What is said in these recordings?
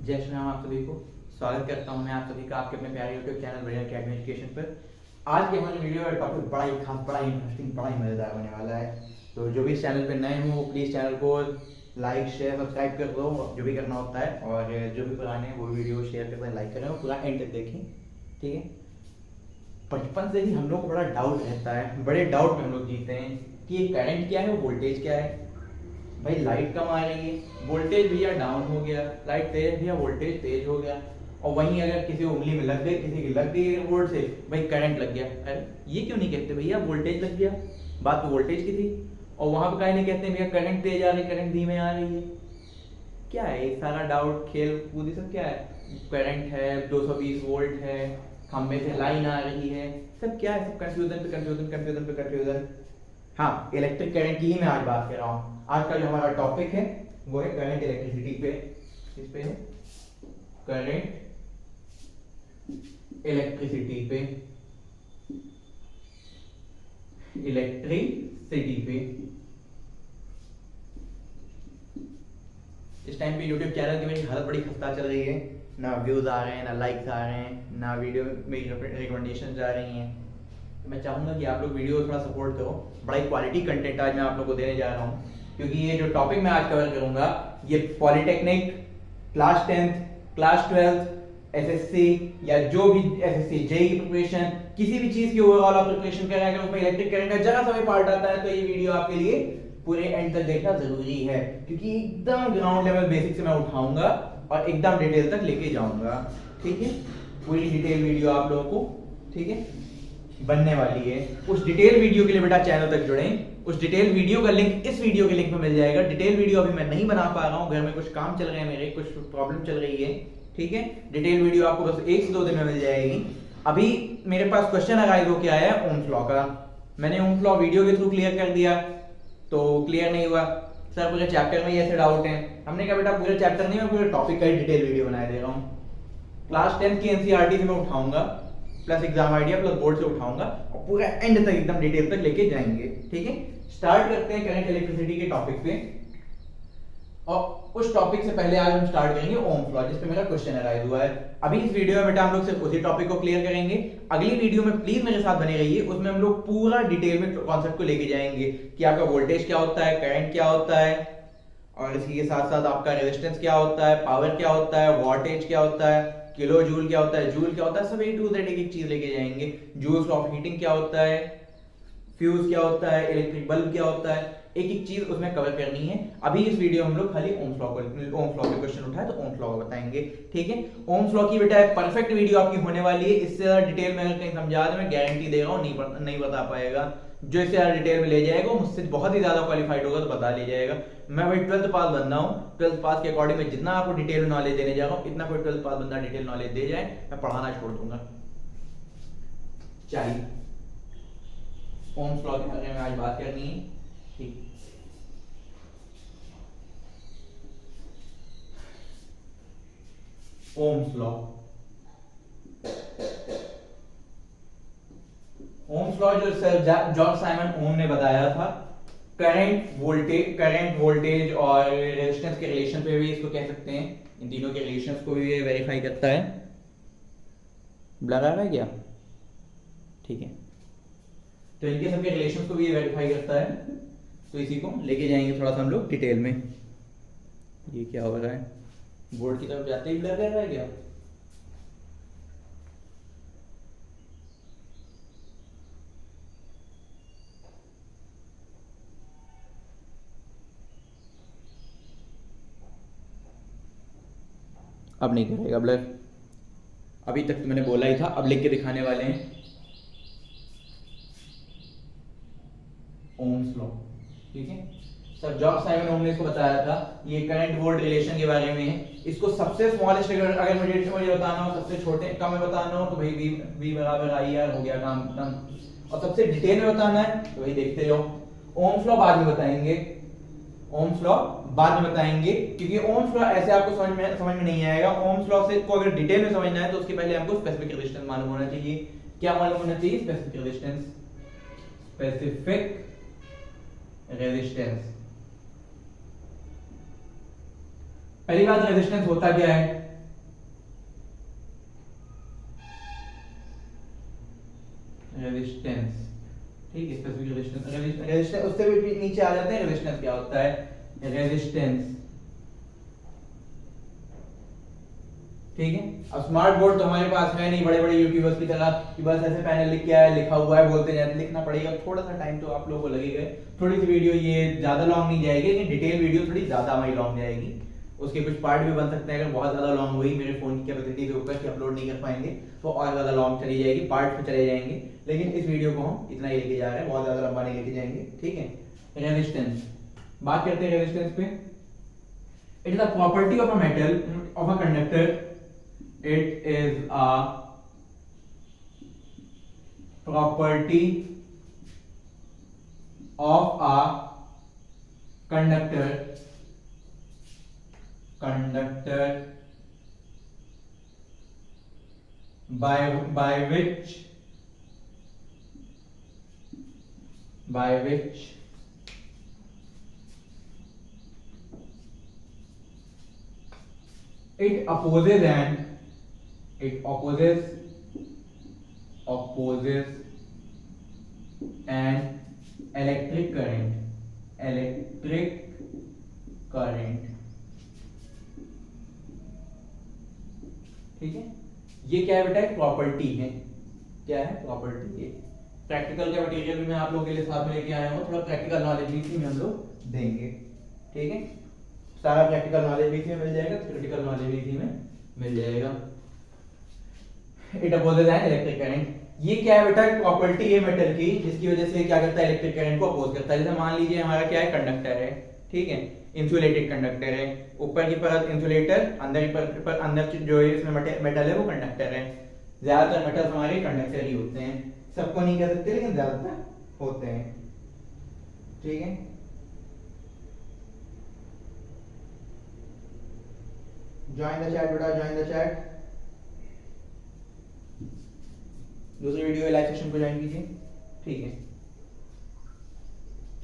जय श्री राम। आप सभी को स्वागत करता हूं मैं आप सभी का आपके अपने प्यारे यूट्यूब चैनल बढ़िया अकेडमी एजुकेशन पर। आज के हमारे वीडियो का टॉपिक बड़ा ही खास, बड़ा ही इंटरेस्टिंग, बड़ा ही मज़ेदार होने वाला है। तो जो भी इस चैनल पर नए हो प्लीज़ चैनल को लाइक शेयर सब्सक्राइब कर दो, जो भी करना होता है। और जो भी पुराने हैं वो वीडियो शेयर कर दें, लाइक करें और पूरा एंड तक देखें, ठीक है। बचपन से ही हम लोग को बड़ा डाउट रहता है, बड़े डाउट में हम लोग जीते हैं कि ये करंट क्या है, वोल्टेज क्या है। भाई लाइट कम आ रही है, वोल्टेज भैया डाउन हो गया, लाइट तेज है भैया, वोल्टेज तेज हो गया। और वहीं अगर किसी उंगली में लग गई, किसी की लग गई बोर्ड से, भाई करंट लग गया। अरे ये क्यों नहीं कहते भैया वोल्टेज लग गया, बात तो वोल्टेज की थी। और वहां पर कहीं नहीं कहते भैया करंट तेज आ रही, करंट धीमे आ रही है। क्या है ये सारा डाउट, खेल कूद सब क्या है? करंट है, 220 वोल्ट है, खंबे से लाइन आ रही है, सब क्या है? सब कंफ्यूजन पे कंफ्यूजन, कंफ्यूजन पे कंफ्यूजन। हाँ, इलेक्ट्रिक करंट की ही मैं आज बात कर रहा हूँ। आज का जो हमारा टॉपिक है वो है करंट इलेक्ट्रिसिटी पे। किस पे है? करंट इलेक्ट्रिसिटी पे, इलेक्ट्रिसिटी पे। इस टाइम पे यूट्यूब चैनल की मेरी हालत बड़ी खस्ता चल रही है। ना व्यूज आ रहे हैं, ना लाइक्स आ रहे हैं, ना वीडियो मेरी रिकमेंडेशन आ रही हैं। तो मैं चाहूंगा कि आप लोग वीडियो थोड़ा सपोर्ट करो। बड़ा ही क्वालिटी कंटेंट आज मैं आप लोग को देने जा रहा हूँ, क्योंकि ये जो टॉपिक मैं आज कवर करूंगा ये polytechnic, class 10th, class 12th, SSC या जो भी एसएससी जेई की प्रिपरेशन, किसी भी चीज की ओवरऑल आप प्रिपरेशन कर रहे हैं, अगर उसमें इलेक्ट्रिक करंट का जरा सा भी पार्ट आता है तो ये वीडियो आपके लिए पूरे एंड तक देखना जरूरी है, क्योंकि एकदम ग्राउंड लेवल बेसिक से मैं उठाऊंगा और एकदम डिटेल तक लेके जाऊंगा, ठीक है। पूरी डिटेल वीडियो आप लोगों को, ठीक है, बनने वाली है। उस डिटेल वीडियो के लिए बेटा चैनल तक जुड़ें। उस डिटेल वीडियो का लिंक इस वीडियो के लिंक में मिल जाएगा। डिटेल वीडियो अभी मैं नहीं बना पा रहा हूँ, घर में कुछ काम चल रहे हैं, मेरे कुछ प्रॉब्लम चल रही है, ठीक है। डिटेल वीडियो आपको बस 1 से 2 दिन में मिल जाएगी। अभी मेरे पास क्वेश्चन अराइज होकर आया है ओम्स लॉ का। मैंने ओम्स लॉ वीडियो के थ्रू क्लियर कर दिया, तो क्लियर नहीं हुआ। सर पूरे चैप्टर में ये ऐसे डाउट है। हमने कहा बेटा पूरे चैप्टर नहीं, मैं पूरे टॉपिक का ही डिटेल वीडियो बना दे रहा हूँ। क्लास 10 की एनसीईआरटी से मैं उठाऊंगा, plus exam idea plus board से उठाऊंगा और पूरा एंड तक एकदम डिटेल तक लेके जाएंगे, ठीक है। स्टार्ट करते हैं करंट इलेक्ट्रिसिटी के टॉपिक पे। और उस टॉपिक से पहले आज हम स्टार्ट करेंगे ओम्स लॉ, जिस पे मेरा क्वेश्चन अराइज हुआ है। अभी इस वीडियो में बेटा हम लोग सिर्फ उसी टॉपिक को क्लियर करेंगे। अगली वीडियो में प्लीज मेरे साथ बने रहिए, उसमें हम लोग पूरा डिटेल में कॉन्सेप्ट को लेके जाएंगे कि आपका वोल्टेज क्या होता है, करंट क्या होता है, और इसी के साथ साथ आपका रेजिस्टेंस क्या होता है, पावर क्या होता है, वोल्टेज क्या होता है, किलो जूल क्या होता है, जूल क्या होता है, सब ए टू जेड एक एक चीज लेके जाएंगे। जूल्स ऑफ हीटिंग क्या होता है, फ्यूज क्या होता है, इलेक्ट्रिक बल्ब क्या होता है, एक एक चीज उसमें कवर करनी है। अभी इस वीडियो हम लोग खाली ओम्स लॉ के क्वेश्चन उठाए तो ओम्स लॉ को बताएंगे, ठीक है। ओम्स लॉ की बेटा एक परफेक्ट वीडियो आपकी होने वाली है। इससे ज्यादा डिटेल में अगर कहीं समझा दे, मैं गारंटी दे रहा हूँ नहीं बता पाएगा। जो इससे ज्यादा डिटेल में ले जाएगा वो मुझसे बहुत ही ज्यादा क्वालिफाइड होगा, तो बता ले जाएगा। मैं भाई 12th पास बंदा हूँ, 12th पास के अकॉर्डिंग में जितना आपको डिटेल नॉलेज देने जा रहा हूँ, इतना कोई 12th पास बंदा डिटेल नॉलेज दे जाए मैं पढ़ाना छोड़ दूंगा। चाहिए ओम्स लॉ के बारे में आज बात करनी है, ठीक। ओम्स लॉ, ओम्स लॉ जो सर जॉर्ज साइमन ओम ने बताया था, करंट वोल्टेज और रेजिस्टेंस के रिलेशन पे भी इसको कह सकते हैं। इन तीनों के रिलेशंस को भी ये वेरीफाई करता है। ब्लर आ रहा है क्या? ठीक है, तो इनके सबके रिलेशंस को भी ये वेरीफाई करता है। तो इसी को लेके जाएंगे थोड़ा सा हम लोग डिटेल में। ये क्या हो रहा है? बोर्ड की तरफ जाते ही ब्लर कर रहा है क्या? अब नहीं करेगा ब्लर। अभी तक तो मैंने बोला ही था, अब लिख के दिखाने वाले हैं ओम्स लॉ, ठीक है। सर जॉर्ज साइमन ओम ने इसको बताया था। ये करंट वोल्ट रिलेशन के बारे में है। इसको सबसे स्मॉलेस्ट अगर मुझे बताना हो, सबसे छोटे कम में बताना हो तो भाई v बराबर आई आर हो गया काम खत्म। और सबसे डिटेल में बताना है तो भाई देखते रहो। ओम्स लॉ बाद में बताएंगे, ओम्स लॉ बाद में बताएंगे, क्योंकि ओम्स लॉ ऐसे आपको समझ में नहीं आएगा। ओम्स लॉ से को अगर डिटेल में समझना है तो उसके पहले हमको स्पेसिफिक रेजिस्टेंस मालूम होना चाहिए। क्या मालूम होना चाहिए? Specific resistance, specific resistance. पहली बात रेजिस्टेंस होता क्या है? रेजिस्टेंस, ठीक है, स्पेसिफिक रेजिस्टेंस उससे भी नीचे आ जाते हैं। रेजिस्टेंस क्या होता है, रेजिस्टेंस, ठीक है। अब स्मार्ट बोर्ड तो हमारे पास है नहीं बड़े बड़े यूट्यूबर्स की तरह कि बस ऐसे पैनल लिख के आया, लिखा हुआ है, बोलते जाते, लिखना पड़ेगा, थोड़ा सा टाइम तो आप लोगों को लगेगा। थोड़ी सी वीडियो ये ज्यादा लॉन्ग नहीं जाएगी, लेकिन डिटेल वीडियो थोड़ी ज्यादा हमारी लॉन्ग जाएगी। उसके कुछ पार्ट भी बन सकते हैं, अगर बहुत ज्यादा लॉन्ग हुई मेरे फोन की कैपेसिटी के ऊपर कि अपलोड नहीं कर पाएंगे तो और ज्यादा लॉन्ग चली जाएगी, पार्ट पे चले जाएंगे। लेकिन इस वीडियो को हम इतना ही लेके जा रहे हैं, बहुत ज्यादा लंबा नहीं लेके जाएंगे, ठीक है। रेजिस्टेंस, बात करते हैं रेजिस्टेंस पे। It is a property of a metal, of a conductor. It is a property of a conductor by which it opposes an electric current, ठीक है। ये क्या है बेटा, एक प्रॉपर्टी है। क्या है, प्रॉपर्टी है। प्रैक्टिकल का मटेरियल भी मैं आप लोगों के लिए साथ में लेके आया हूँ, थोड़ा प्रैक्टिकल नॉलेज भी इसी में हम लोग देंगे, ठीक है। सारा प्रैक्टिकल नॉलेज भी इसी में मिल जाएगा, थ्योरेटिकल नॉलेज भी इसी में मिल जाएगा। It opposes an electric current, ये क्या है बेटा, प्रॉपर्टी है मेटल की, जिसकी वजह से क्या करता है, इलेक्ट्रिक करंट को अपोज करता है। जैसे मान लीजिए हमारा क्या है, कंडक्टर है, ठीक है, इंसुलेटेड कंडक्टर है, ऊपर की परत इंसुलेटर, अंदर की परत, अंदर जो है इसमें मेटल है वो कंडक्टर है। ज्यादातर मेटल हमारे कंडक्टर ही होते हैं, सबको नहीं कह सकते लेकिन ज्यादातर होते हैं, ठीक है। ज्वाइन द चैट बेटा, ज्वाइन द चैट। दूसरी वीडियो लाइव सेशन को ज्वाइन कीजिए, ठीक है,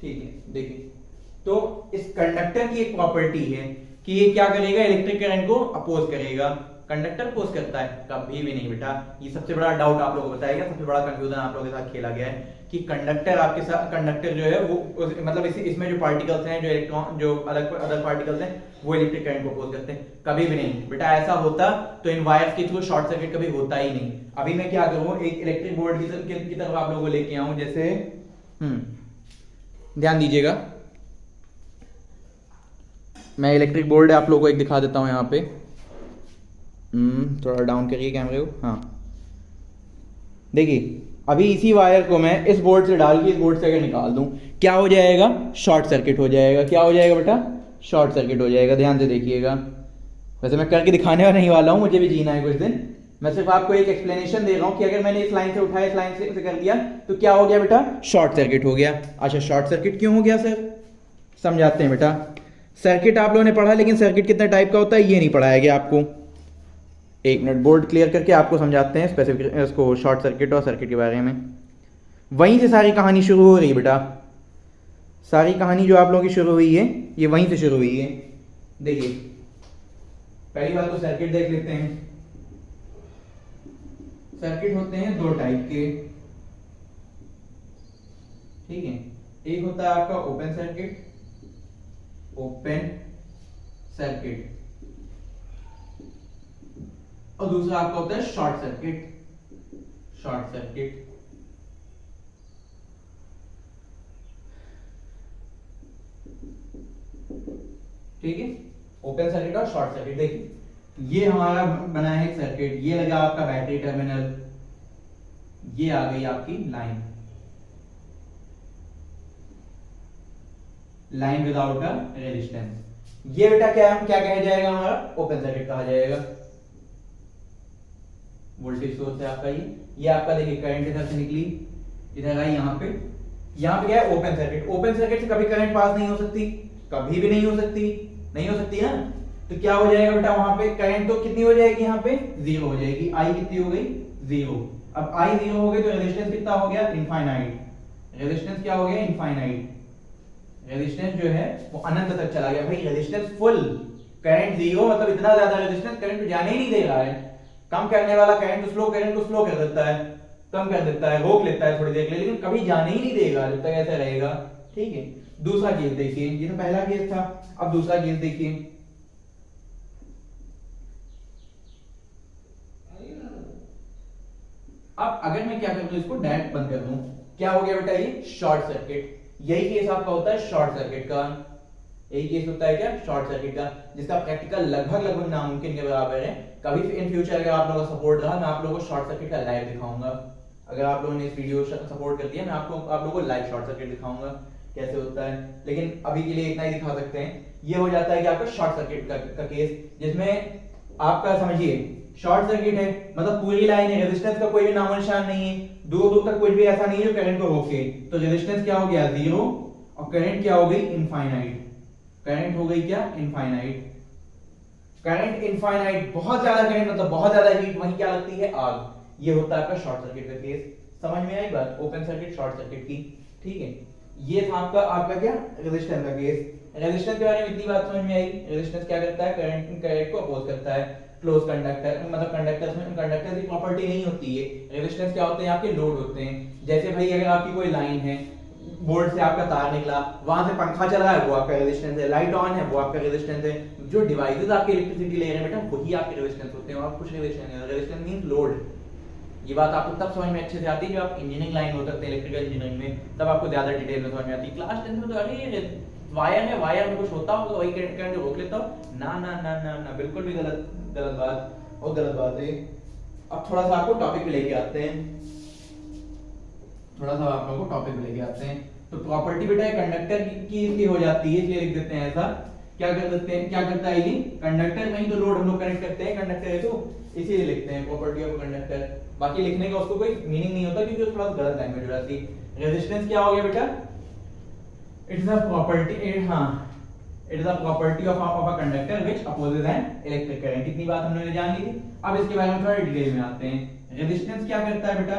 ठीक है। देखिए, तो इस कंडक्टर की एक प्रॉपर्टी है कि ये क्या करेगा, इलेक्ट्रिक करंट को अपोज करेगा। कंडक्टर अपोज करता है, कभी भी नहीं बेटा। ये सबसे बड़ा डाउट आप लोगों को बताया गया, सबसे बड़ा कंफ्यूजन आप लोगों के साथ खेला गया है कि कंडक्टर आपके साथ, कंडक्टर जो है वो मतलब इसमें जो पार्टिकल्स हैं, जो इलेक्ट्रॉन, जो अदर पार्टिकल्स हैं, वो इलेक्ट्रिक करंट को अपोज करते हैं। कभी भी नहीं बेटा, ऐसा होता तो इन वायर्स के थ्रू शॉर्ट सर्किट कभी होता ही नहीं। अभी मैं क्या करूं, एक इलेक्ट्रिक बोर्ड की तरफ आप लोगों को लेके आऊं, जैसे ध्यान दीजिएगा, मैं इलेक्ट्रिक बोर्ड आप लोगों को एक दिखा देता हूं यहाँ पे। थोड़ा डाउन करिए कैमरे को, हाँ। देखिए, अभी इसी वायर को मैं इस बोर्ड से डाल के इस बोर्ड से अगर निकाल दूं, क्या हो जाएगा, शॉर्ट सर्किट हो जाएगा। क्या हो जाएगा बेटा, शॉर्ट सर्किट हो जाएगा। ध्यान से देखिएगा, वैसे मैं करके दिखाने वाला नहीं वाला हूं, मुझे भी जीना है कुछ दिन। मैं सिर्फ आपको एक एक्सप्लेनेशन दे रहा हूं कि अगर मैंने इस लाइन से उठाया, इस लाइन से कर दिया तो क्या हो गया बेटा, शॉर्ट सर्किट हो गया। अच्छा, शॉर्ट सर्किट क्यों हो गया सर, समझाते हैं बेटा। सर्किट आप लोगों ने पढ़ा, लेकिन सर्किट कितने टाइप का होता है ये नहीं पढ़ाया गया आपको। एक मिनट, बोर्ड क्लियर करके आपको समझाते हैं स्पेसिफिक इसको, शॉर्ट सर्किट और सर्किट के बारे में। वहीं से सारी कहानी शुरू हो रही है बेटा, सारी कहानी जो आप लोगों की शुरू हुई है ये वहीं से शुरू हुई है। देखिए, पहली बात तो सर्किट देख लेते हैं। सर्किट होते हैं दो टाइप के, ठीक है। एक होता है आपका ओपन सर्किट, और दूसरा आपका होता है शॉर्ट सर्किट। ठीक है, ओपन सर्किट और शॉर्ट सर्किट। देखिए, ये हमारा बना है सर्किट, ये लगा आपका बैटरी टर्मिनल, ये आ गई आपकी लाइन विदाउट अ रेजिस्टेंस। ये बेटा क्या कहा जाएगा, हमारा ओपन सर्किट कहा जाएगा। वोल्टेज सोर्स है आपका ये आपका देखिए करंट इधर से निकली, इधर आई, यहाँ पे क्या है, ओपन सर्किट। ओपन सर्किट से कभी करंट पास नहीं हो सकती, कभी भी नहीं हो सकती ना। तो क्या हो जाएगा बेटा, वहां पे करंट तो कितनी हो जाएगी, यहाँ पे जीरो हो जाएगी। आई कितनी हो गई, जीरो। अब आई जीरो हो गई तो रेजिस्टेंस कितना हो गया, इनफाइनाइट। रेजिस्टेंस क्या हो गया, इनफाइनाइट। रेजिस्टेंस जो है वो अनंत तक चला गया। भाई रेजिस्टेंस फुल, करंट जीरो, मतलब इतना ज्यादा रेजिस्टेंस, करंट जाने ही नहीं दे रहा है। कम करने वाला करंट को स्लो कर देता है, कम कर देता है, रोक लेता है थोड़ी देर के लिए, लेकिन कभी जाने ही नहीं देगा जब तक ऐसा रहेगा। ठीक है, दूसरा केस देखिए, ये तो पहला केस था, अब दूसरा केस देखिए। अब अगर मैं क्या कर दूं, इसको डायरेक्ट बंद कर दूं, क्या हो गया बेटा, ये शॉर्ट सर्किट। यही केस आपका होता है शॉर्ट सर्किट का, यही केस होता है क्या, शॉर्ट सर्किट का, जिसका प्रैक्टिकल लगभग नामुमकिन के बराबर है। कभी इन फ्यूचर अगर आप लोगों का सपोर्ट रहा, मैं आप लोगों को शॉर्ट सर्किट का लाइव दिखाऊंगा। अगर आप लोगों ने इस वीडियो सपोर्ट कर दिया, मैं आप लोगों को लाइव शॉर्ट सर्किट दिखाऊंगा कैसे होता है। लेकिन अभी के लिए इतना ही दिखा सकते हैं। ये हो जाता है कि आपका शॉर्ट सर्किट का केस, जिसमें आपका समझिए शॉर्ट सर्किट है, मतलब पूरी लाइन है, रेजिस्टेंस का कोई भी नामो निशान नहीं है, दूर दूर तक कुछ भी ऐसा नहीं है जो करंट को रोके, तो रेजिस्टेंस क्या हो गया, 0, और करंट क्या हो गई, इनफाइनाइट। करंट हो गई क्या, इनफाइनाइट। करंट इनफाइनाइट, बहुत ज्यादा करंट, मतलब बहुत ज्यादा हीट, वहीं क्या लगती है, आग। ये होता है आपका शॉर्ट सर्किट का केस। समझ में आई बात, ओपन सर्किट शॉर्ट सर्किट की। ठीक है, ये था आपका क्या, रेजिस्टेंस का केस। रेजिस्टेंस के बारे में इतनी बात समझ में आई। रेजिस्टेंस क्या करता है, करंट को अपोज करता है। क्लोज कंडक्टर, मतलब कंडक्टर की प्रॉपर्टी नहीं होती है। रेजिस्टेंस क्या होते हैं, आपके लोड होते हैं। जैसे भाई अगर आपकी कोई लाइन है, बोर्ड से आपका तार निकला, वहां से पंखा चल रहा है, वो आपका रेजिस्टेंस है, लाइट ऑन है, वो आपका रेजिस्टेंस है। जो डिवाइसेस आपके इलेक्ट्रिसिटी ले रहे हैं बेटा, वही आपके रेजिस्टेंस होते हैं, और कुछ रेजिस्टेंस है। Resistance means load. ये बात आपको तब समझ में अच्छे से आती है जब आप इंजीनियरिंग लाइन में उतरते हैं, इलेक्ट्रिकल इंजीनियरिंग में, तब आपको ज्यादा डिटेल में समझ में आती है। क्लास 10 में तो अरे वायर है, वायर में कुछ होता हो तो वही करंट रोक लेता हो, ना ना ना ना ना, बिल्कुल भी गलत बात, और गलत बात है। अब थोड़ा सा आपको टॉपिक पे लेके आते हैं, थोड़ा सा आप लोगों को टॉपिक पे लेके आते हैं। तो प्रॉपर्टी बेटा कंडक्टर की इसकी हो जाती है, इसलिए लिख देते हैं ऐसा। क्या कर देते हैं, क्या करता है ये, कंडक्टर में ही तो लोड हम लोग कनेक्ट करते हैं, कंडक्टर है तो इसीलिए लिखते हैं प्रॉपर्टी ऑफ कंडक्टर। बाकी लिखने का उसको कोई मीनिंग नहीं होता, क्योंकि थोड़ा गलत लैंग्वेज हो जाती है। रेजिस्टेंस क्या हो गया बेटा, इट इज अ प्रॉपर्टी, हाँ, it is a property of a conductor which opposes an electric current. इतनी बात हम लोगों ने जान ली थी। अब इसके बारे में थोड़ा डिटेल में आते हैं। रेजिस्टेंस क्या करता है बेटा,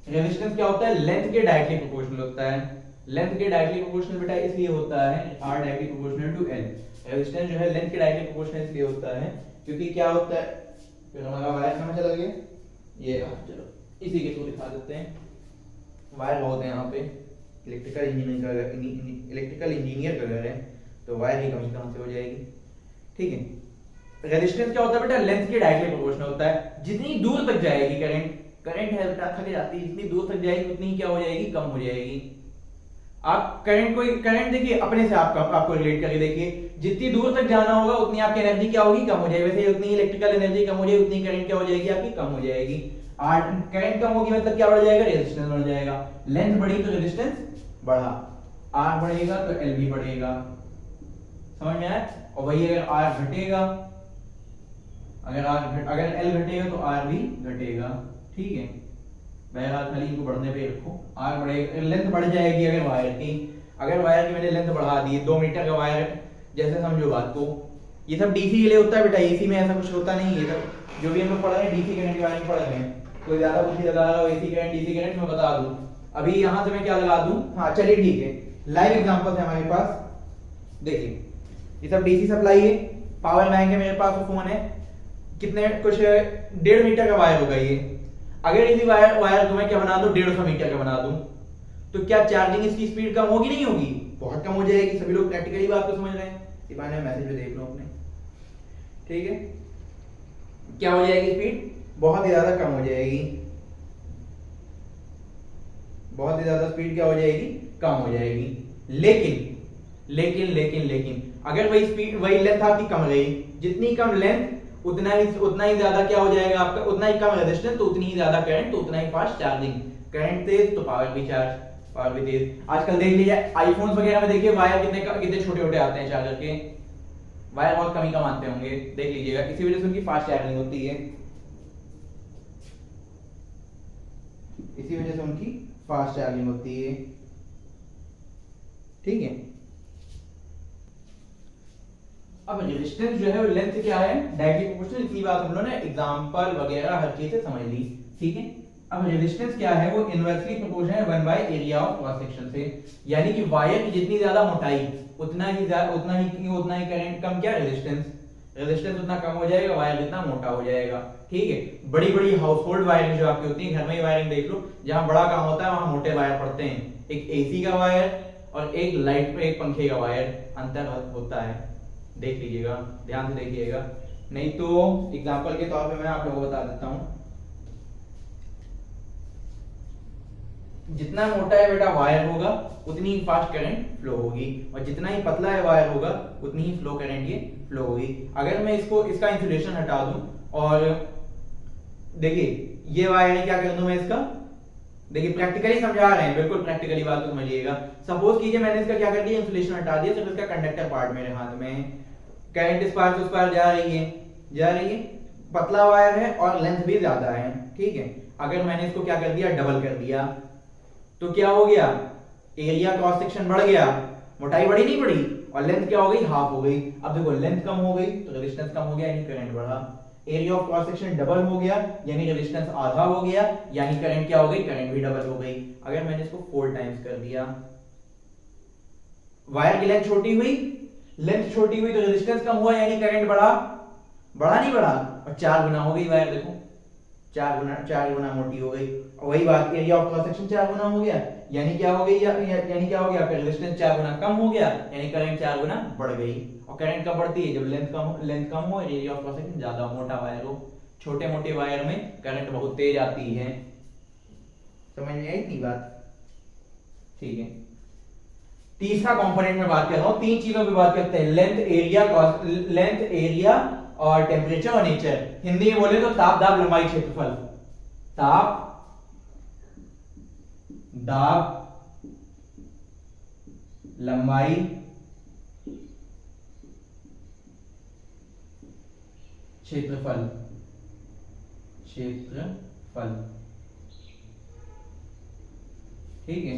रेजिस्टेंस क्या होता है, लेंथ के डायरेक्टली प्रोपोर्शनल होता है। लेंथ के डायरेक्टली प्रोपोर्शनल बेटा इसलिए होता है, r directly proportional to l। Resistance जो है लेंथ के डायरेक्टली प्रोपोर्शनल इसलिए होता है क्योंकि क्या होता है, फिर हमारा वायर समझ लग गया ये। चलो इसी के थ्रू दिखा देते हैं। वायर बहुत है यहाँ पे, इलेक्ट्रिकल इंजीनियर का घर है, तो वायर की कमी कहाँ से हो जाएगी। ठीक है, रेजिस्टेंस क्या होता है बेटा, लेंथ के डायरेक्टली प्रोपोर्शनल होता है। जितनी दूर तक जाएगी करंट है बेटा, थक जाती है, जितनी दूर तक जाएगी उतनी क्या हो जाएगी, कम हो जाएगी। आप करंट देखिए अपने से आपको रिलेट करके देखिए, जितनी दूर तक जाना होगा उतनी आपकी एनर्जी क्या होगी, कम हो जाएगी। वैसे उतनी इलेक्ट्रिकल एनर्जी कम हो जाएगी, उतनी करंट क्या हो जाएगी आपकी, कम हो जाएगी। करंट कम होगी मतलब क्या बढ़ जाएगा, रेजिस्टेंस बढ़ जाएगा। लेंथ बढ़ी तो रेजिस्टेंस बढ़ा, आर बढ़ेगा तो एल भी बढ़ेगा। समझ में आया। और वही अगर आर घटेगा, अगर एल घटेगा तो आर भी घटेगा। ठीक है, बहरहाल खाली इनको बढ़ने पे रखो। आर बढ़ेगा, लेंथ बढ़ जाएगी अगर वायर की मैंने लेंथ बढ़ा दी, 2 मीटर का वायर, जैसे समझो बात को। ये सब डीसी के लिए होता है बेटा, एसी में ऐसा कुछ होता नहीं है। सब जो भी हम लोग पढ़ रहे हैं डीसी करंट के बारे में पढ़ रहे हैं। कोई ज्यादा बुद्धि लगा रहा हो एसी करंट डीसी करंट मैं बता दूं। अभी यहां से मैं क्या लगा दूं, हाँ चलिए ठीक है, लाइव एग्जांपल है हमारे पास। देखिए ये सब डीसी सप्लाई है, पावर बैंक है मेरे पास, फोन है, कितने कुछ 1.5 मीटर का वायर होगा ये। अगर इसी वायर को मैं क्या बना दूं, 150 मीटर का बना दूं, तो क्या चार्जिंग इसकी स्पीड कम होगी, नहीं होगी, बहुत कम हो जाएगी। सभी लोग प्रैक्टिकली बात को समझ रहे हैं, इस बारे में मैसेज में देख लो अपने। ठीक है, क्या हो जाएगी स्पीड, बहुत ही ज्यादा कम हो जाएगी, बहुत ही ज्यादा स्पीड क्या हो जाएगी, कम हो जाएगी। लेकिन अगर वही स्पीड वही लेंथ आपकी कम रही, जितनी कम लेंथ उतना ही ज्यादा क्या हो जाएगा आपका, उतना ही कम रेजिस्टेंस तो उतनी ही ज्यादा करंट तो उतना ही फास्ट चार्जिंग। करंट तेज तो पावर भी तेज। आजकल देख लीजिए आईफोन्स वगैरह में देखिए वायर कितने छोटे आते हैं चार्जर के, वायर बहुत कम ही कम आते होंगे, देख लीजिएगा। इसी वजह से उनकी फास्ट चार्जिंग होती है, इसी वजह से उनकी फास्ट चार्जिंग होती है। ठीक है, अब रेजिस्टेंस जो है वो लेंथ क्या है, डायरेक्टली प्रोपोर्शनल। इतनी बात हम लोगों ने एग्जांपल वगैरह हर चीज से समझ ली। ठीक है, अब रेजिस्टेंस क्या है, वो इनवर्सली प्रोपोर्शनल है 1/एरिया ऑफ क्रॉस सेक्शन से। यानी कि वायर की जितनी ज्यादा मोटाई उतना ही करंट कम क्या रेजिस्टेंस। रेजिस्टेंस उतना कम हो जाएगा, वायर जितना मोटा हो जाएगा। ठीक है, बड़ी बड़ी हाउस होल्ड वायरिंग जो आपकी होती है, घर में ही वायरिंग देख लो, जहां बड़ा काम होता है वहां मोटे वायर पड़ते हैं। एक एसी का वायर और एक लाइट पे एक पंखे का वायर, अंतर होता है, देख लीजिएगा, ध्यान से देखिएगा। नहीं तो एग्जांपल के तौर पे मैं आप लोगों को बता देता हूं, जितना मोटा है बेटा वायर होगा उतनी ही फास्ट करंट फ्लो होगी, और जितना ही पतला है वायर होगा उतनी ही फ्लो करंट ये फ्लो होगी। अगर मैं इसका इंसुलेशन हटा दूं और देखिए ये वायर क्या कर दूं मैं इसका, देखिए प्रैक्टिकली समझा रहे हैं, बिल्कुल प्रैक्टिकली बात को समझिएगा। सपोज कीजिए मैंने इसका क्या कर दिया, इंसुलेशन हटा दिया, सिर्फ इसका कंडक्टर पार्ट मेरे हाथ में, करंट इस पार से उस पार जा रही है, पतला वायर है और लेंथ भी ज्यादा है। ठीक है, अगर मैंने इसको क्या कर दिया, डबल कर दिया, तो क्या हो गया, एरिया क्रॉस सेक्शन बढ़ गया, मोटाई बढ़ी नहीं बढ़ी, और लेंथ क्या हो गई, हाफ हो गई। अब देखो लेंथ कम हो गई तो रेजिस्टेंस कम हो गया, यानी करंट बढ़ा। Area of cross section double हो गया, यानी रेजिस्टेंस आधा हो गया, यानी करंट क्या हो गई, करंट भी डबल हो गई। अगर मैंने इसको 4 टाइम्स कर दिया, वायर की लेंथ छोटी हुई तो रेजिस्टेंस कम हुआ, यानी करंट बढ़ा, बढ़ा नहीं बढ़ा, और 4 गुना हो गई वायर, देखो 4 गुना मोटी हो गई। और वही बात, एरिया ऑफ क्रॉस सेक्शन 4 गुना हो गया, यानी क्या हो गई, यानी क्या हो गया, रेजिस्टेंस 4 गुना कम हो गया, यानी करंट 4 गुना बढ़ गई। और करंट कब बढ़ती है, जब लेंथ कम हो, एरिया ऑफ क्रॉस सेक्शन ज्यादा, मोटा वायर हो। छोटे मोटे वायर में करंट बहुत तेज आती है, समझ में आई इतनी बात? ठीक है, तीसरा कंपोनेंट में बात कर रहा हूं, 3 चीजों पे बात करते हैं, लेंथ एरिया और टेम्परेचर और नेचर। हिंदी में बोले तो ताप दाब लंबाई क्षेत्रफल, ताप दाब लंबाई क्षेत्रफल, ठीक है।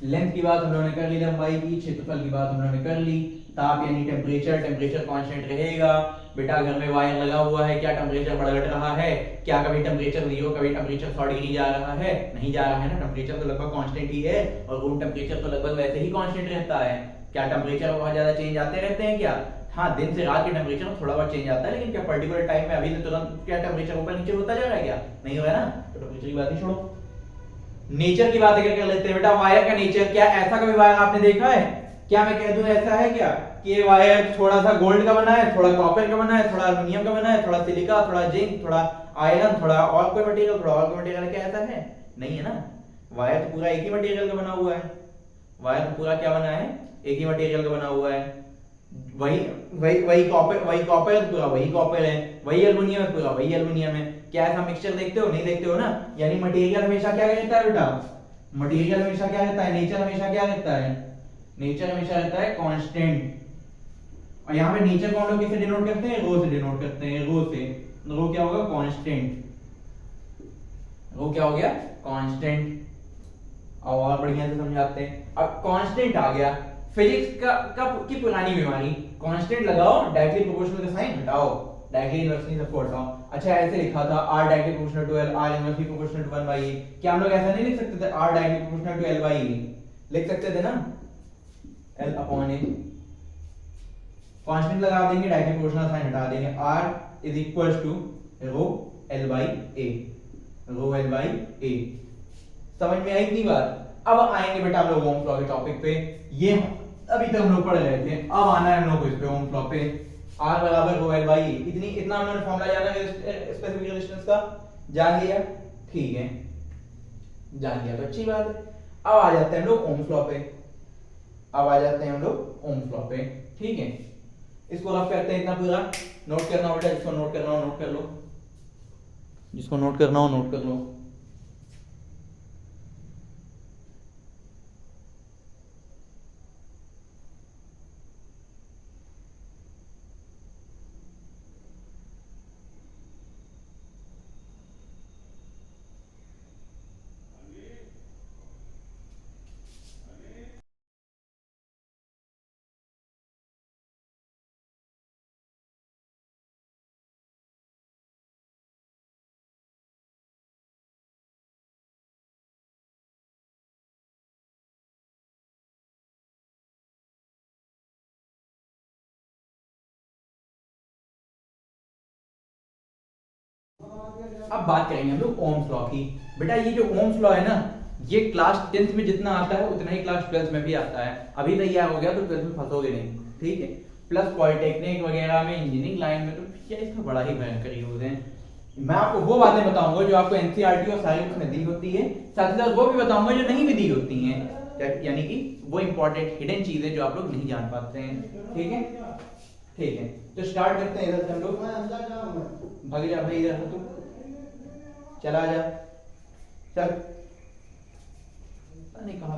लेंथ की बात हम लोगों ने कर ली, लंबाई की, क्षेत्रफल की बात हम लोगों ने कर ली। ताप यानी टेम्परेचर कांस्टेंट रहेगा। बेटा घर में वायर लगा हुआ है, क्या टेम्परेचर बढ़ घट रहा है, क्या कभी टेम्परेचर 0 कभी टेम्परेचर 100 डिग्री जा रहा है, नहीं जा रहा है ना, टेम्परेचर तो लगभग कांस्टेंट ही है, और रूम टेम्परेचर तो लगभग वैसे ही कांस्टेंट रहता है। क्या टेम्परेचर बहुत ज्यादा चेंज आते रहते हैं क्या? हाँ, दिन से रात के टेम्परेचर में थोड़ा बहुत चेंज आता है, लेकिन क्या पर्टिकुलर टाइम में अभी से तुरंत क्या टेम्परेचर ऊपर नीचे होता जा रहा है क्या? नहीं हो रहा है ना, तो टेम्परेचर की बात ही छोड़ो। नेचर की बात अगर कर लेते हैं बेटा, वायर का नेचर, क्या ऐसा कभी वायर आपने देखा है, क्या मैं कह दूं ऐसा है क्या कि ये वायर थोड़ा सा गोल्ड का बना है, थोड़ा कॉपर का बना है, थोड़ा एल्युमिनियम का बना है, थोड़ा सिलिका, थोड़ा जिंक, थोड़ा आयरन, थोड़ा और कोई मटेरियल, थोड़ा और कोई मटेरियल, क्या ऐसा है? नहीं है ना, वायर तो पूरा एक ही मटेरियल का बना हुआ है, वायर तो पूरा क्या बना है, एक ही मटेरियल का बना हुआ है। वही वही कॉपर है, पूरा वही कॉपर है, वही एल्युमिनियम है, पूरा वही एल्युमिनियम है। क्या ऐसा मिक्सचर देखते हो? नहीं देखते हो ना। यानी मटेरियल हमेशा क्या रहता है बेटा, मटेरियल हमेशा क्या रहता है, नेचर हमेशा क्या रहता है, नेचर हमेशा रहता है कांस्टेंट। और यहाँ पे नेचर को हम लोग किससे डिनोट करते हैं, रो से डिनोट करते हैं, रो से। रो क्या होगा, कांस्टेंट, रो क्या हो गया, कांस्टेंट। और बढ़िया से समझाते हैं। अब कांस्टेंट आ गया, फिजिक्स का की पुरानी बीमारी, कांस्टेंट लगाओ, डायरेक्टली प्रोपोर्शनल का साइन हटाओ, डायरेक्टली इनवर्सली सबको हटाओ। अच्छा ऐसे लिखा था, r directly proportional to l, r inversely proportional to 1/e। क्या हम लोग ऐसा नहीं लिख सकते थे, r directly proportional to l/e? लिख सकते थे ना, l/a। कांस्टेंट लगा देंगे, डायरेक्टली प्रोपोर्शनल साइन हटा देंगे, r is equals to rho l/a, rho l/a। समझ में आई इतनी बात? अब आएंगे बेटा हम लोग ओम लॉ के टॉपिक पे। ये अभी तक हम लोग पढ़ रहे थे, अब आना है हम लोग को इस पे, ओम लॉ पे। R बराबर रो एल बाई, इतना हमने फॉर्मूला जाना है स्पेसिफिक रेजिस्टेंस का, जान लिया, ठीक है, जान लिया तो अच्छी बात है। अब आ जाते हैं हम लोग ओम लॉ पे, अब आ जाते हैं हम लोग ओम लॉ पे, ठीक है। इसको रफ करते हैं, इतना पूरा नोट करना हो बेटा, जिसको नोट करना हो नोट कर लो, जिसको नोट करना हो नोट कर लो। अब बात करेंगे हम लोग ओम्स लॉ की। बेटा ये जो ओम्स लॉ है ना, ये क्लास 10th में जितना आता है उतना ही क्लास 12th में भी आता है। अभी तैयार हो गया तो 12th में फंसोगे नहीं, ठीक है। प्लस पॉलिटेक्निक वगैरह में, इंजीनियरिंग लाइन में तो क्या इसका बड़ा ही भयंकर यूज है। मैं आपको वो बातें बताऊंगा जो आपको एनसीईआरटी और सारी बुक्स में दी होती है, साथ ही साथ वो भी बताऊंगा जो नहीं भी दी होती हैं, यानी कि वो इंपॉर्टेंट हिडन चीजें जो आप लोग नहीं जान पाते हैं, ठीक है। ठीक है, तो स्टार्ट करते हैं इधर से हम लोग। भाग जा भाई इधर से, तू चला जा, चल नहीं कहां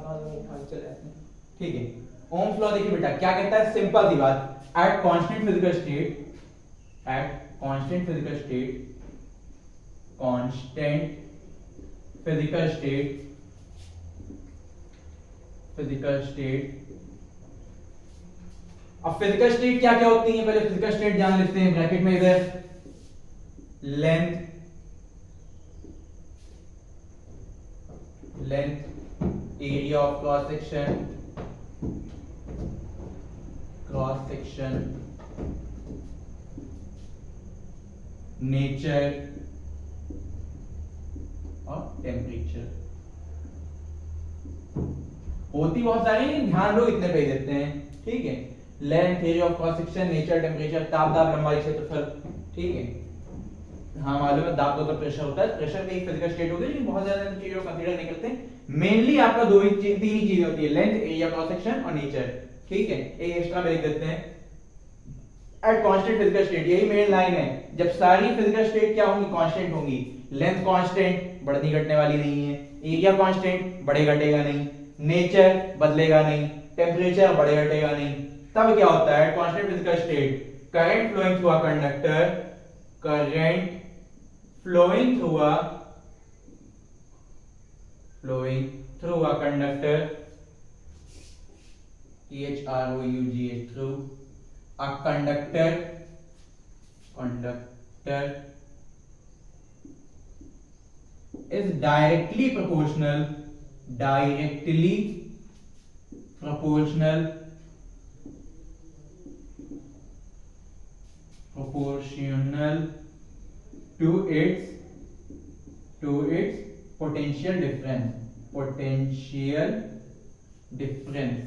चले जाते हैं, ठीक है। ओम्स लॉ देखिए बेटा क्या कहता है, सिंपल सी बात, at constant physical state, at constant physical state, constant physical state, physical state. अब फिजिकल स्टेट क्या क्या होती है, पहले फिजिकल स्टेट जान लेते हैं। ब्रैकेट में इधर length, length, area of cross section, cross section, nature और टेम्परेचर। होती बहुत सारी, ध्यान लोग इतने पे देते हैं, ठीक है। Length, area of cross section, nature, temperature, ताप, दाब, लंबाई, क्षेत्रफल, ठीक है। हाँ मालूम है, दाब तो प्रेशर होता है, प्रेशर भी एक फिजिकल स्टेट होगी, लेकिन बहुत ज्यादा चीजों को कंसीडर नहीं करते। मेनली आपका तीन ही चीजें होती है, लेंथ, एरिया, क्रॉस सेक्शन और नेचर, ठीक है। एक एक्स्ट्रा में लिख देते हैं एट कांस्टेंट फिजिकल स्टेट, यही मेन लाइन है। जब सारी फिजिकल स्टेट क्या होंगी, कांस्टेंट होंगी। लेंथ कांस्टेंट, बढ़ती घटने वाली नहीं है। एरिया कांस्टेंट, बढ़े घटेगा नहीं। नेचर बदलेगा नहीं। टेम्परेचर बढ़े घटेगा नहीं। तब क्या होता है, constant physical state, current flowing through a conductor, current flowing through a conductor, THROUGH, through a conductor is directly proportional to its potential difference.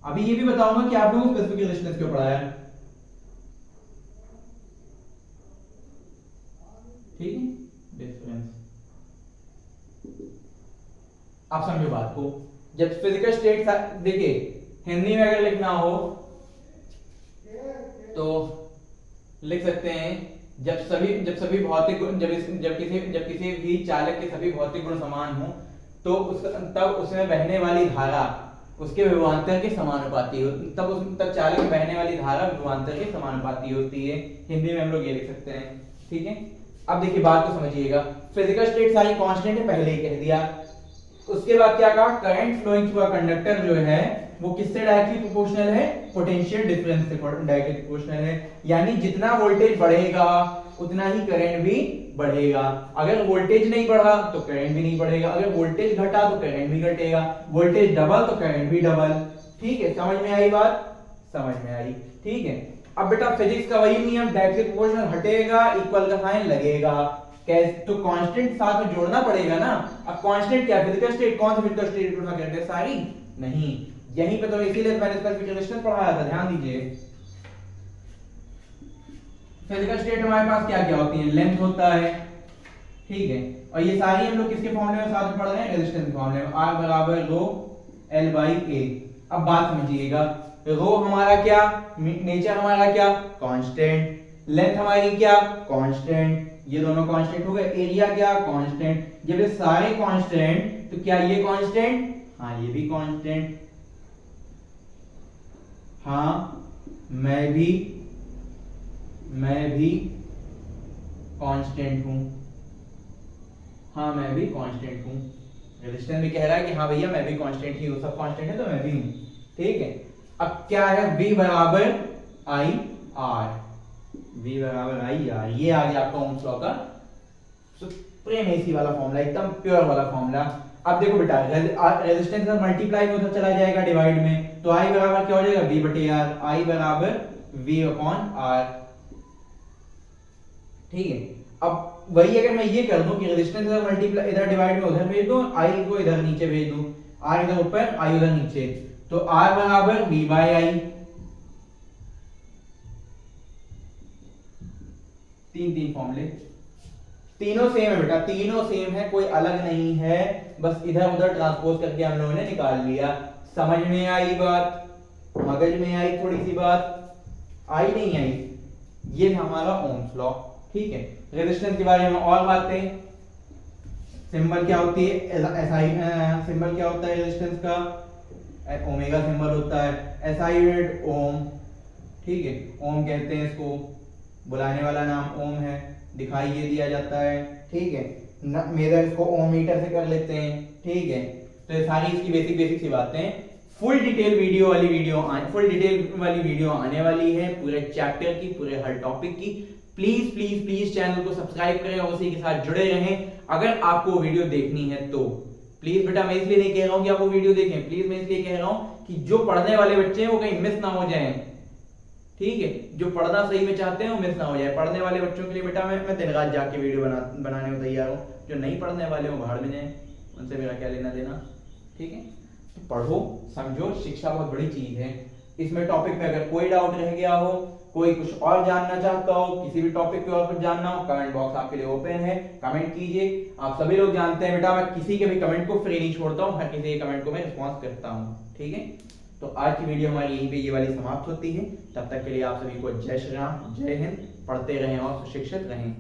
अभी ये भी बताऊंगा कि आप लोगों को स्पेसिफिक रेजिस्टेंस क्यों पढ़ाया है, ठीक है। डिफरेंस, आप समझो बात को। जब फिजिकल स्टेट, देखिए हिंदी में अगर लिखना हो तो लिख सकते हैं, जब सभी भौतिक गुण, जब किसी भी चालक के सभी भौतिक गुण समान हो तो तब उसमें बहने वाली धारा उसके विभवांतर के समानुपाती हो, तब चालक में बहने वाली धारा विभवांतर के समानुपाती होती है। हिंदी में हम लोग ये लिख सकते हैं, ठीक है। अब देखिए बात को समझिएगा, फिजिकल स्टेट सारी कांस्टेंट है, पहले ही कह दिया। उसके बाद क्या कहा, current flowing through a conductor जो है वो किससे डायरेक्टली प्रोपोर्शनल है, पोटेंशियल डिफरेंस से डायरेक्टली प्रोपोर्शनल है। यानी जितना वोल्टेज बढ़ेगा उतना ही करंट भी बढ़ेगा। अगर वोल्टेज नहीं बढ़ा तो करंट भी नहीं बढ़ेगा, अगर वोल्टेज घटा तो करंट भी घटेगा, वोल्टेज डबल तो करंट भी डबल, ठीक है। समझ में आई बात, समझ में आई, ठीक है। अब बेटा फिजिक्स का वही नियम, डायरेक्टली प्रोपोर्शनल, हटेगा इक्वल का साइन लगेगा, कैसे, तो कांस्टेंट साथ में जोड़ना पड़ेगा ना। अब कांस्टेंट क्या, फिजिकल स्टेट, कौन सी फिजिकल स्टेट उठा करते हैं, सारी नहीं। यहीं पे तो इसीलिए मैंने स्पेसिफिक रेजिस्टेंस पढ़ाया था, ध्यान दीजिए। फिजिकल स्टेट हमारे पास क्या क्या होती है, लेंथ होता है, ठीक है। और ये सारी हम लोग किसके फॉर्मूले में साथ में पढ़ रहे हैं, रेजिस्टेंस के फॉर्मूले में, R बराबर रो L बाई A। अब बात समझिएगा, रो हमारा क्या, नेचर हमारा क्या, कांस्टेंट, लेंथ हमारी क्या, कांस्टेंट, ये दोनों कांस्टेंट हो गए, एरिया क्या, कांस्टेंट। जब ये सारे कांस्टेंट तो क्या ये कांस्टेंट, हाँ ये भी कांस्टेंट, हाँ मैं भी कांस्टेंट हूं, हाँ मैं भी कांस्टेंट हूं। रेजिस्टेंस भी कह रहा है कि हाँ भैया मैं भी कांस्टेंट ही हूं, सब कांस्टेंट है तो मैं भी हूं, ठीक है। अब क्या है, V बराबर I R, V बराबर I R, ये आ गया आपका ओम्स लॉ का प्रेमेसी वाला फॉर्मूला, एकदम प्योर वाला फॉर्मूला। अब देखो बेटा, रेजिस्टेंस अगर मल्टीप्लाई में उधर चला जाएगा डिवाइड में, तो आई बराबर क्या हो जाएगा, v बटे आर, आई बराबर v अपॉन आर। ठीक है, अब वही अगर मैं ये कर दूं कि रेजिस्टेंस अगर मल्टीप्लाई इधर डिवाइड में उधर भेज दूं, आई को इधर नीचे भेज दूं, आर इधर ऊपर आई उधर नीचे, तो आर बराबर v बाय आई। तीन फॉर्मूले, तीनों सेम है बेटा, तीनों सेम है, कोई अलग नहीं है, बस इधर उधर ट्रांसपोज करके हम लोगों ने निकाल लिया। समझ में आई बात, मगज में आई थोड़ी सी बात, आई नहीं आई? ये था हमारा ओम्स लॉ। ठीक है, रेजिस्टेंस के बारे में और बातें, सिंबल क्या होती है, एसआई सिंबल क्या होता है रेजिस्टेंस का, ओमेगा सिंबल होता है, एसआई यूनिट ओम। ठीक है, ओम कहते हैं इसको, बुलाने वाला नाम ओम है, दिखाई ये दिया जाता है। ठीक है, मेजर इसको ओम मीटर से कर लेते हैं। ठीक है, तो ये सारी इसकी बेसिक सी बातें। फुल डिटेल वाली वीडियो आने वाली है, पूरे चैप्टर की, पूरे हर टॉपिक की। प्लीज चैनल को सब्सक्राइब करें और उसी के साथ जुड़े रहें। अगर आपको वीडियो देखनी है तो प्लीज बेटा, मैं इसलिए नहीं कह रहा हूं कि आप वो वीडियो देखें, प्लीज मैं इसलिए कह रहा हूं कि जो पढ़ने वाले बच्चे हैं वो कहीं मिस ना हो जाएं। ठीक है, जो पढ़ना सही में चाहते हैं वो मिस ना हो जाए। पढ़ने वाले बच्चों के लिए बेटा मैं दिन रात जाके वीडियो बनाने में तैयार हूँ। जो नहीं पढ़ने वाले हो भाड़ में जाए, उनसे मेरा क्या लेना देना। ठीक है, तो पढ़ो समझो, शिक्षा बहुत बड़ी चीज है। इसमें टॉपिक में अगर कोई डाउट रह गया हो, कोई कुछ और जानना चाहता हो, किसी भी टॉपिक पे और कुछ जानना हो, कमेंट बॉक्स आपके लिए ओपन है, कमेंट कीजिए। आप सभी लोग जानते हैं बेटा, मैं किसी के भी कमेंट को फ्री नहीं छोड़ता हूँ, हर किसी के कमेंट को मैं रिस्पॉन्स करता हूँ। ठीक है, तो आज की वीडियो हमारी यहीं पे ये वाली समाप्त होती है। तब तक के लिए आप सभी को जय श्री राम, जय हिंद। पढ़ते रहें और सुशिक्षित रहें।